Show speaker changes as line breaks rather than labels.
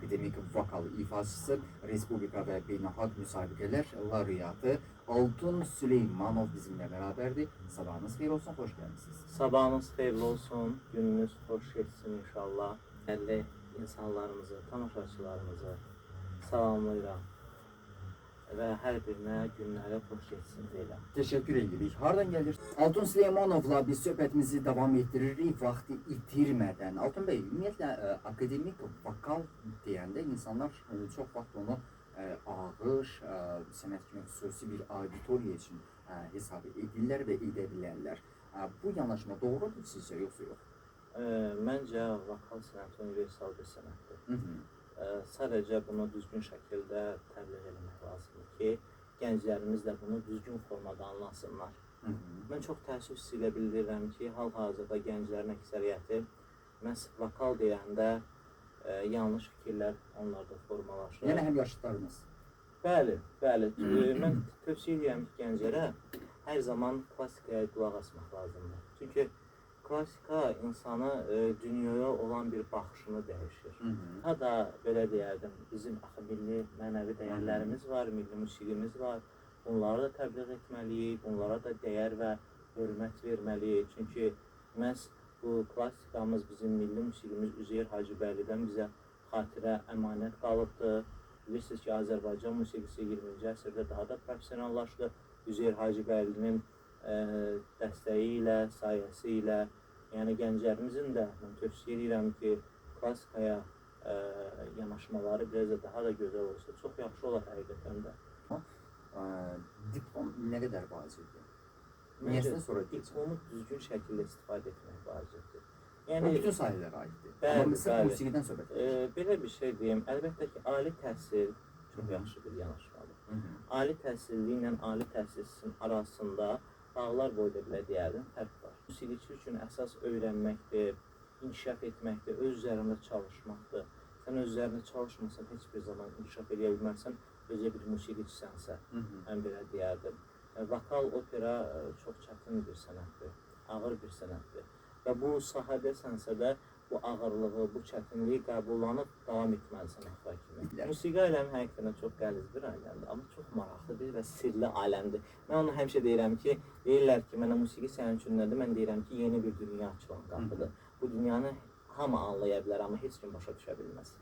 akademik vokal ifaçısı, Respublika və beynəlxalq müsabiqələr laureatı Altun Süleymanov bizimlə bərabərdir. Sabahınız xeyir olsun, xoş gəlmişsiniz.
Sabahınız xeyirli olsun, gününüz xoş geçsin inşallah. Dəyərli insanlarımızı, tamaşaçılarımızı salamlayıram və hər birinə günləri xoş geçsin deyirəm.
Teşekkür edirik. Hardan gəlir? Altun Süleymanovla biz söhbətimizi davam etdiririk vaxtı itirmədən. Altun bəy, ümumiyyətlə akademik vokal deyəndə insanlar çox vaxt onu ağır, sənət kimi xüsusi bir auditoriya üçün hesab edirlər və edə bilərlər. Bu yanaşma doğrudur sizcə, yoxsa yox?
Məncə vokal sənəti universal bir sənətdir. Sadəcə bunu düzgün şəkildə təbliğ etmək lazımdır ki, gənclərimiz də bunu düzgün formada anlasınlar. Mən çox təəssüf ilə bildirirəm ki, hal-hazırda gənclərin əksəriyyəti məhz vokal deyəndə yanlış fikirlər onlarda formalaşır.
Yəni həm yaşlılarımız.
Bəli. Mən tövsiyə edirəm ki, gənclərə hər zaman klassikaya qulaq asmaq lazımdır. Çünki klassika insanı dünyaya olan bir baxışını dəyişir. Ha da belə deyərdim, bizim axı milli mənəvi dəyərlərimiz var, milli musiqimiz var. Bunları da təbliğ etməliyik, bunlara da dəyər və hörmət verməliyik. Çünki məhz bu klassikamız, bizim milli musiqimiz Üzeyir Hacıbəylidən bizə xatirə əmanət qalıbdır. Bilirsiniz ki, Azərbaycan musiqisi 20-ci əsrdə daha da professionallaşdı. Üzeyir Hacıbəylinin dəstəyi ilə, sayəsi ilə, yəni gənclərimizin də mən tövsiyə edirəm ki, klassikaya yanaşmaları biraz da daha da gözəl olsa, çox yaxşı olar həqiqətən də.
Diplom nə qədər vacibdir? Niyəsindən sonra
diplomu düzgün şəkildə istifadə etmək vacibdir.
Yəni, o bütün sahələrə aiddir.
Bəli.
Musiqidən söhbət edir.
Belə bir şey deyim, əlbəttə ki, ali təhsil çox yaxşı bir yanaşmadır. Ali təhsilli ilə ali təhsilsizin arasında dağlar boyda belə deyərdim, fərq var. Musiqiçi üçün əsas öyrənməkdir, inkişaf etməkdir, öz üzərində çalışmaqdır. Sən öz üzərində çalışmasan, heç bir zaman inkişaf edə bilmərsən, özə bir musiqiçisənsə, mən belə deyərdim. Vokal, opera çox çətin bir sənətdir, ağır bir sənətdir. Və bu sahədəsənsə də bu ağırlığı, bu çətinliyi qəbullanıb davam etməlisən axıra kimi. Musiqi aləmi həqiqətən çox qəliz bir aləmdir, amma çox maraqlıdır və sirli aləmdir. Mən onu həmişə deyirəm ki, deyirlər ki, mənə musiqi sənin üçün nədir? Mən deyirəm ki, yeni bir dünya açılan qapıdır. Bu dünyanı hamı anlaya bilər, amma heç kim başa düşə bilməz.